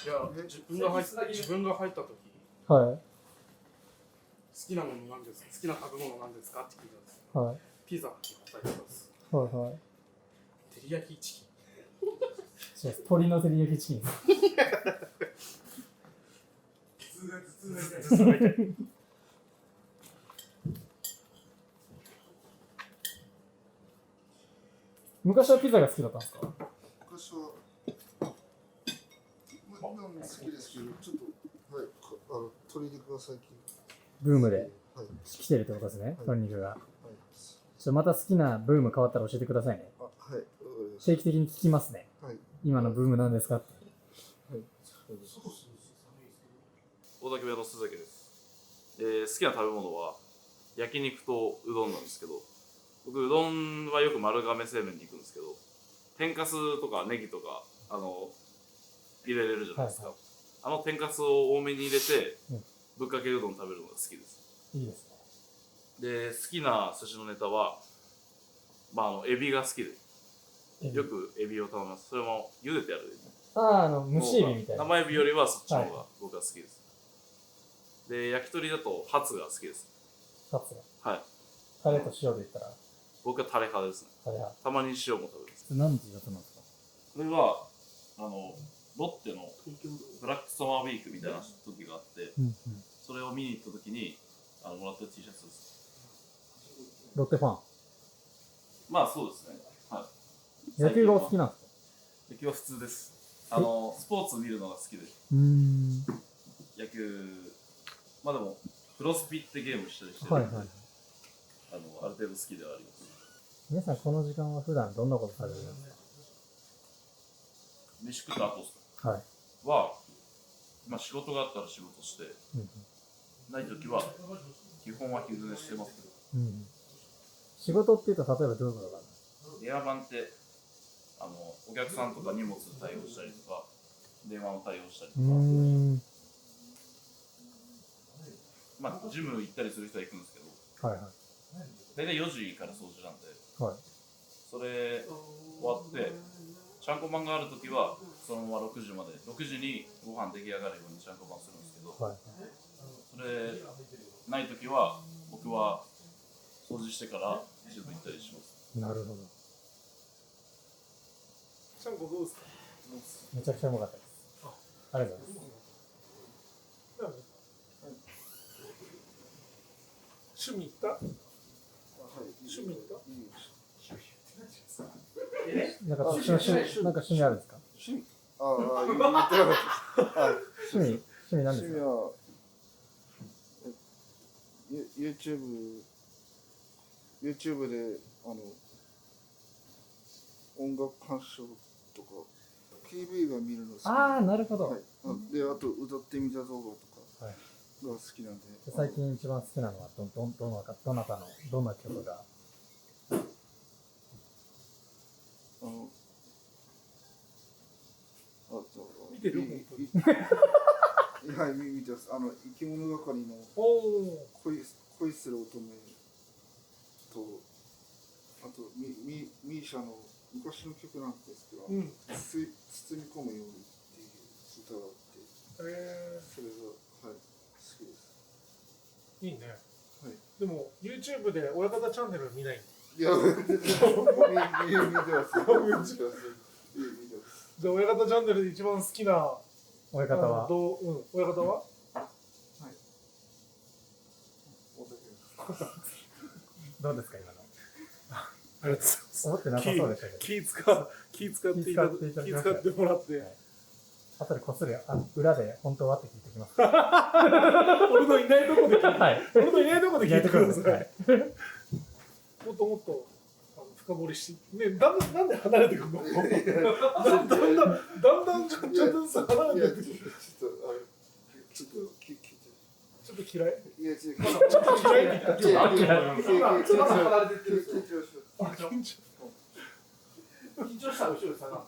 いや、自分が入った時、
はい。
好きなものなんですか？好きな食べ物なんですかって聞いたんです。
はい。
ピザって答えてたんです。
はいはい。
照り焼きチキン。
違う、鶏の照り焼きチキンです。昔はピザが好きだったんですか？
昔は、今も好きですけど、ちょっと、はい、鶏肉が最近。
ブームで
来
てるってことですね、鶏肉が。
はい。
また好きなブーム変わったら教えてくださいね。
はい。
定期的に聞きますね。
はい。
今のブームなんですかって。
はい。
大竹部屋の須崎です。好きな食べ物は焼肉とうどんなんですけど、僕うどんはよく丸亀製麺に行くんですけど、天かすとかネギとか入れれるじゃないですか。天かすを多めに入れて、ぶっかけうどん食べるのが好きです。
いいです
ね。で、好きな寿司のネタは、エビが好きで、よくエビを頼みます。それも茹でてあるエビ。
蒸しエビみたいな。
生エビよりはそっちの方が僕は好きです。で、焼き鳥だとハツが好きです。
ハツ
が。はい。
タレと塩で言ったら
僕はタレ派ですね。
タレ派。
たまに塩も食べます。
何ていうやつなんですか？
これはロッテのブラックサマーウィークみたいな時があって、それを見に行った時にもらった T シャツです。
ロッテファン。
まあそうですね。はい。
野球がお好きなんですか？
野球は普通です。スポーツ見るのが好きで。野球、でもクロスピってゲームしたりしてるので、ある程度好きではあります。
皆さんこの時間は普段どんなことされるんですか？
飯食った後
は
仕事があったら仕事して、ない時は基本は昼寝してますけど。
仕事っていうと例えばどういうことがあるんですか？
エアバンってお客さんとか荷物対応したりとか、電話の対応したりとか、ジム行ったりする人は行くんですけど、大体4時から掃除なんで、それ終わって、ちゃんこ番があるときは、そのまま6時まで、6時にご飯出来上がるようにちゃんこ番するんですけど、それないときは、僕は掃除してからジム行ったりします。
なるほど。
ちゃんこどうですか？
めちゃくちゃうまかったです。ありがとうございます。
趣味行った？趣味行った？
なんか趣味あるんですか？
趣味？言ってなかった。
趣味なんですか？
趣味はYouTube で音楽鑑賞とか PV が見るの好き。
なるほど。
で、あと歌ってみた動画とかが好きなんで。
最近一番好きなのはどなたのどんな曲が？
見てる？
はい、見てます。生き物係の恋する乙女と、あとミーシャの昔の曲なんですけど、包み込むようにっていう歌があって、それが、好きです。
いいね。でも YouTube で親方チャンネル見ない。
いや、見てます。
じゃあ親方チャンネルで一番好きな
親方は？
親方は？
どうですか今の。
ありがとうございます。
思ってなさそうでしたけど。
気使ってもらって。
後でこっそり裏で本当はって聞いてきます。
俺のいないとこで聞いて、
はい、
俺のいないとこで聞いてください。
はい、
もっともっと深掘りしてね、なんで離れてくるの？だんだんちょっとずつ離れてくる。ちょっと嫌い。
いや違う。
ちょっと嫌いって言った。ちょっと離れてる。
緊張したら後ろで下がる。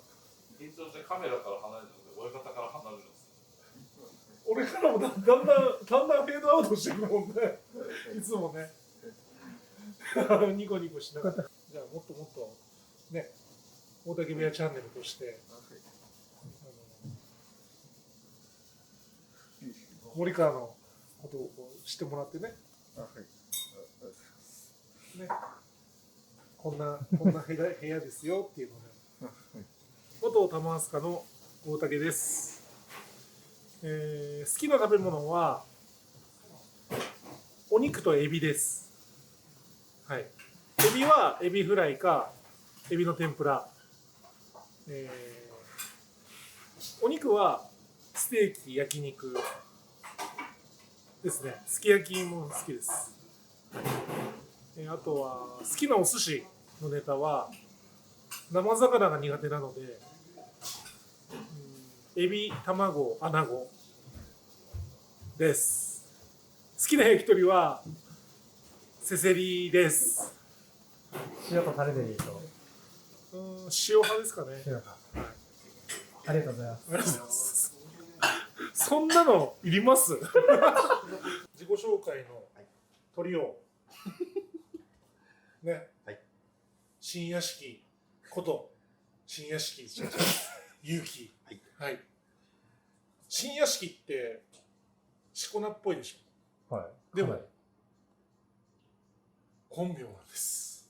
緊張してカメラから離れてるので、親方から離れるんです。
俺からもだんだんフェードアウトしてくるもんね。いつもね。ニコニコしながら。じゃあもっともっとね、大竹部屋チャンネルとして、森川のことを知ってもらってね。ね、こんな部屋ですよっていうので。元玉飛鳥の大竹です。好きな食べ物はお肉とエビです。はい。エビはエビフライかエビの天ぷら。お肉はステーキ、焼肉ですね。すき焼きも好きです。あとは好きなお寿司のネタは生魚が苦手なので、エビ、卵、アナゴです。好きな焼き鳥はせせりです。
塩とタレでいいと。
塩派ですかね。
塩派。はい。ありがとうございます。
ありがとうございます。そんなのいります？自己紹介の鳥をね、はい、新屋敷こと新屋敷勇気、はいはい、新屋敷ってしこ名っぽいでしょ。はい。でも、はい、本名なんです。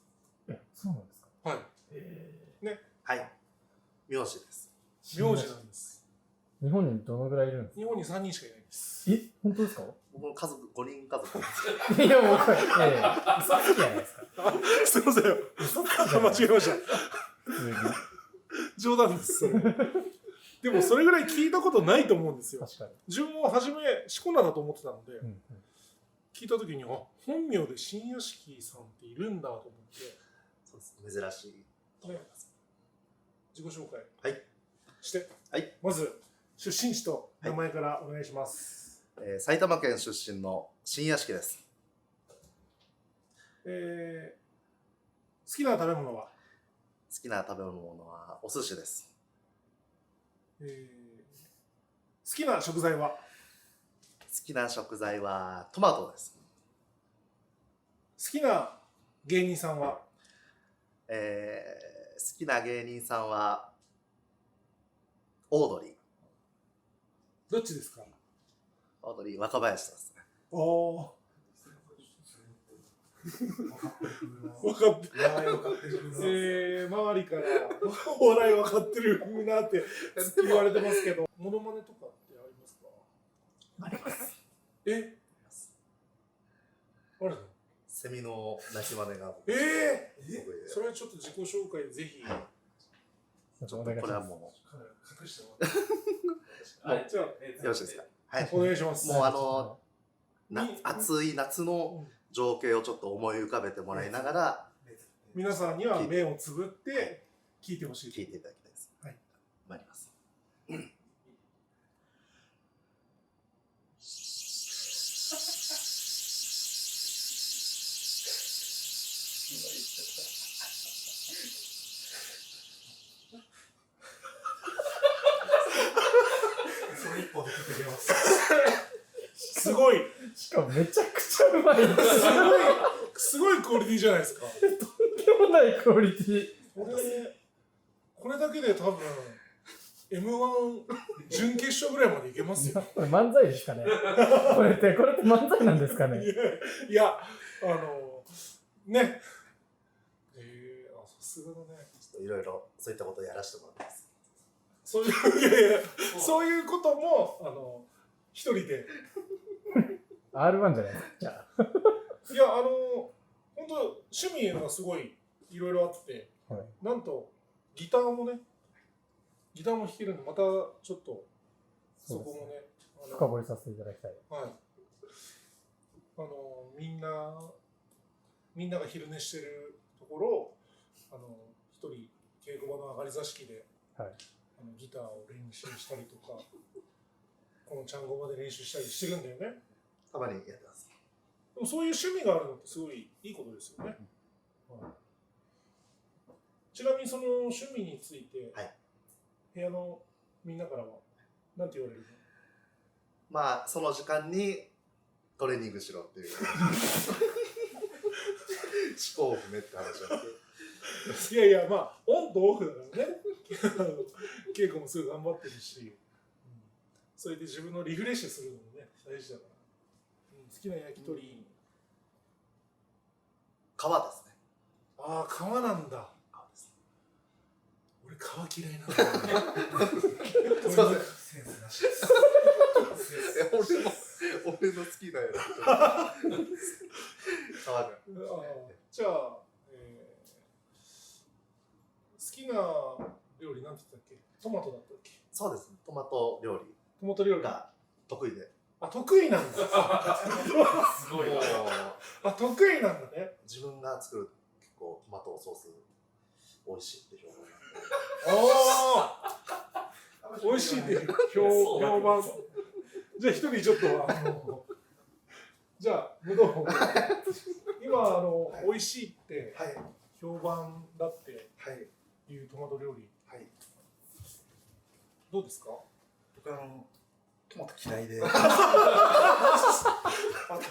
そうなんですか。
はい。ね。
はい。名字です。
名字なんです。
日本にどのぐらいいるんですか。
日本に3人しかいないんです。
本当ですか。
僕の家族5人家族。
いやもう嘘つきじゃないですか。
すみません。間違えました。冗談です。でもそれぐらい聞いたことないと思うんですよ。確かに。自分も初めしこ名だと思ってたので、聞いたときに本名で新屋敷さんっているんだと思って。
そうです。珍しいと思います。
自己紹介。
はい。
して。
はい。
まず出身地と名前からお願いします。
埼玉県出身の新屋敷です。
好きな食べ物は？
好きな食べ物はお寿司です。
好きな食材は？
好きな食材はトマトです。
好きな芸人さんは？
好きな芸人さんはオードリー。
どっちですか？
オードリー若林ですね。
おお。分かってる。周りからお笑い分かってる風なって言われてますけど、モノマネとかってありますか？
あります。
あるの？
セミの鳴き真似が。
それはちょっと自己紹介でぜひ。
ちょっとこれはもう。
隠してもらって。じゃあ、
よろしいですか。
はい。お願いします。
もう暑い夏の情景をちょっと思い浮かべてもらいながら、
皆さんには目をつぶって聞いてほしい。
聞いていただきたいです。
はい。
参ります。
すごい。
しかもめちゃくちゃうまい。
すごいクオリティじゃないですか。
とんでもないクオリティ。
これだけで多分 M1 準決勝ぐらいまでいけますよ。
これ漫才ですかね。これって漫才なんですかね。
いやね。さすがだね。
ちょっといろいろそういったことをやらせてもらってます。
そういうことも一人で。
R1 じゃないですか。じゃあ。
いや、本当趣味がすごいいろいろあって、
はい、
なんとギターも弾けるんで、またちょっとそこもね、
深掘りさせていただきたい。
はい。みんなが昼寝してるところを、一人稽古場の上がり座敷で、
はい、
ギターを練習したりとか、このちゃんごまで練習したりしてるんだよね。
たまにやってます。
でもそういう趣味があるのってすごいいいことですよね。はい、ちなみにその趣味について、
はい、
部屋のみんなからは何て言われるの？
まあその時間にトレーニングしろっていう思考を含めって話をして。
いやいや、まあオンとオフだからね。稽古もすぐ頑張ってるし、それで自分のリフレッシュするのもね大事だから。好きな焼き鳥、
皮ですね。
ああ、皮なんだ。
皮です。
俺皮嫌いなんだよね。
すいません。センスなしです。俺の好きなやつ。皮が。
じゃあ、好きな料理なんて言ったっけ？トマトだったっけ？
そうですね。トマト料理。
トマト料理
が得意で。
あ、得意なんだ。
すごいな。
あ、得意なんだね。
自分が作る結構トマトソース美味しいって評判。
ああ、美味しいって評判。じゃあ一人ちょっとじゃあ武道今美味しいって評判だっていうトマト料理、
はい、
どうですか？
僕トマト嫌いで食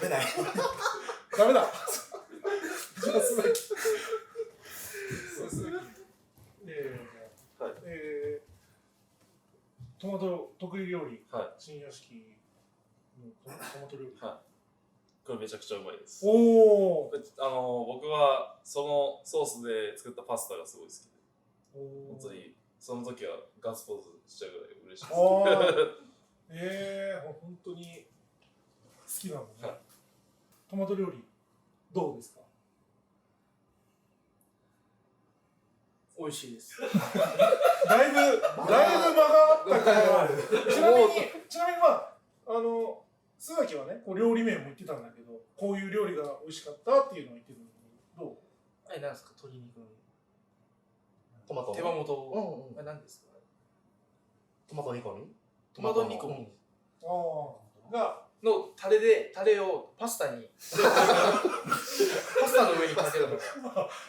べない。
ダメだ。じゃあトマト得意料理、新屋敷のトマト料理。
これめちゃくちゃうまいです。
おお。
僕はそのソースで作ったパスタがすごい好きで、本当にその時はガッツポーズしちゃうぐらい嬉しい
です。本当に好きなのね。トマト料理どうですか？
美味しいです。
だいぶ間があったからちなみにまあ須崎はね、こう料理名も言ってたんだけど、こういう料理が美味しかったっていうのを言ってるのに、どう？
あれなんですか？鶏肉の
トマト
手羽元。あれ何ですか？
トマト煮込み？
トマト煮込み。のタレをパスタにパスタの上にかけるの。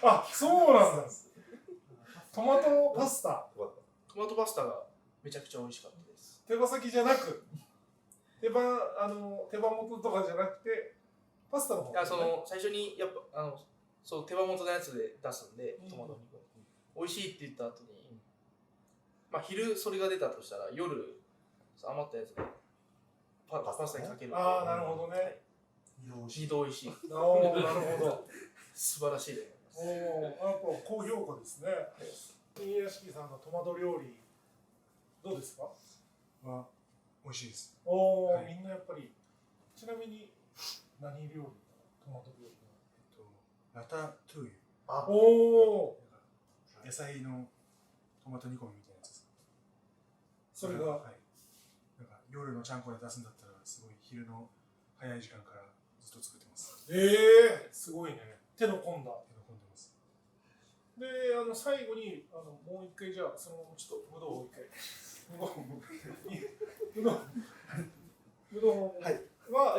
あ、そうなんです。トマトパスタ。
トマトパスタがめちゃくちゃ美味しかったです。
手羽先じゃなく、手羽元とかじゃなくてパスタの方、ね。
最初にやっぱそう手羽元のやつで出すんで、トマト煮込み。美味しいって言った後に、まあ昼それが出たとしたら夜余ったやつでパスタにかける。
ああ、なるほどね。
二度美味しい。
なるほど。
素晴らしいで。
高評価ですね。新屋敷さんのトマト料理どうですか？
は美味しいです。
みんなやっぱり。ちなみに何料理？トマト料理。
ラタトゥイユ。野菜のトマト煮込みみたいなやつです。
それが、
なんか夜のちゃんこで出すんだったらすごい昼の早い時間からずっと作ってます。
すごいね。手の込んでます。で、最後にもう一回じゃあそのちょっと武道を一回。武道は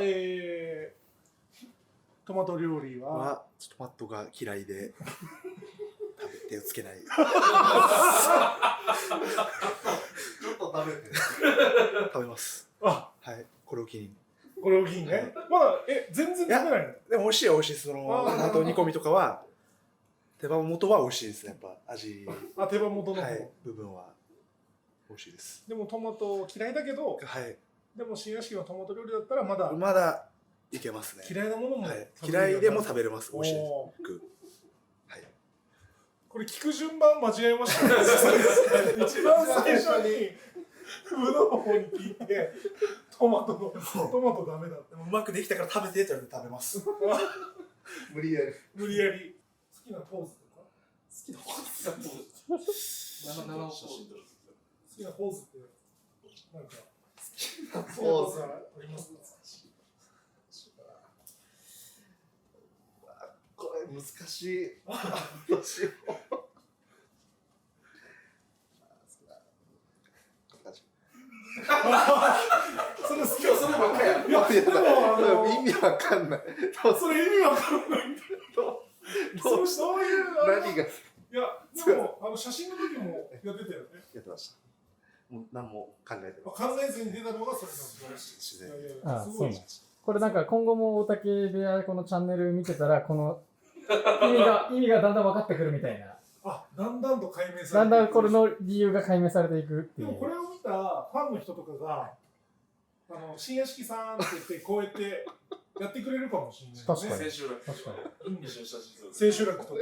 トマト料理は
トマトが嫌いで手をつけない。
ちょっと食べて。
食べます。
はい、
これを機に。
これを機にね。まだ全然食べないの？
でも美味しいは美味しい。トマト煮込みとかは手羽元は美味しいですね。やっぱ味。
手羽元の
部分は美味しいです。
でもトマト嫌いだけど、でも新屋敷のトマト料理だったらまだ
いけますね。
嫌いなものも
嫌いでも食べれます。美味しいです。
これ聞く順番間違えましたね。一番最初に武道の方に聞いてトマトダメだって。
うまくできたから食べてって言われて食べます。
無理やり。
無理やり。好きなポーズとか
好きなポーズ
生
好きなポーズって、なんか、
好きなポーズ
ありますか？
これ難しい。どうしよう。
それ好きはそればっかりや。いや、
でも意味わかんない。
それ意味わかんないんだよ。そういう
何が？
いや、でも写真の時もやってたよね。
やってました。もう何も考えてない。
考えずに出たのがそれなんです。
自然。
あ、そうなんです。これなんか今後も大竹部屋このチャンネル見てたらこの意味がだんだん分かってくるみたいな。
あ、だんだんと解明されていく。
だんだんこれの理由が解明されていくっていう。
でもこれを見たファンの人とかが、新屋敷さんって言ってこうやってやってくれるかもしれない、ね。
確かに。
千秋楽。
確かに。
千秋楽とか、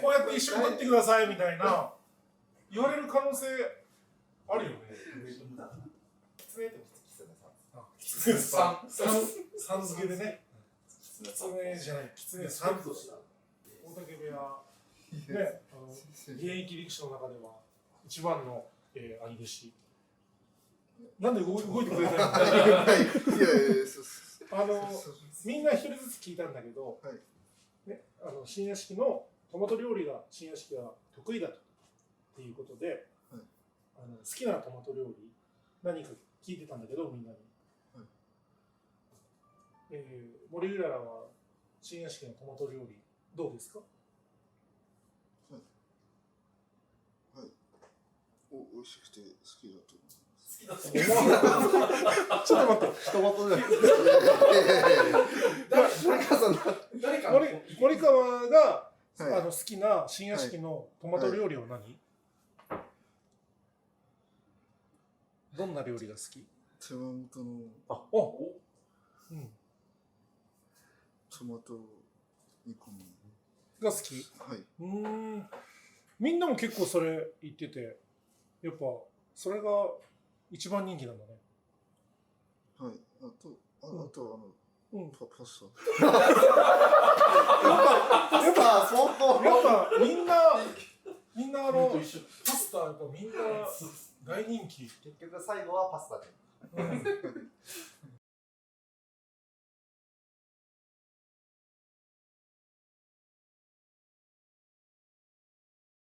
こうやって一緒に撮ってくださいみたいな言われる可能性あるよね。キツネさん。さん付けでね。キツネじゃない、キツネさんとした。大竹部屋。ね、現役力士の中では一番の、兄弟子。なんで動いてくれないの？みんな一人ずつ聞いたんだけど、ね、新屋敷のトマト料理が新屋敷は得意だとっていうことで、好きなトマト料理何か聞いてたんだけどみんなに。森うららは新屋敷のトマト料理どうですか？
美味しくて好きだと思います。
ちょっと待って。
一言で。
森川が、好きな新屋敷のトマト料理は何？どんな料理が好き？
手羽元のトマト煮込み
が好き？
はい。
みんなも結構それ言ってて、やっぱそれが一番人気なんだね。
はい。あとパス
タ。やっぱみんなパスタやっぱみんな大人気。
結局最後はパスタで。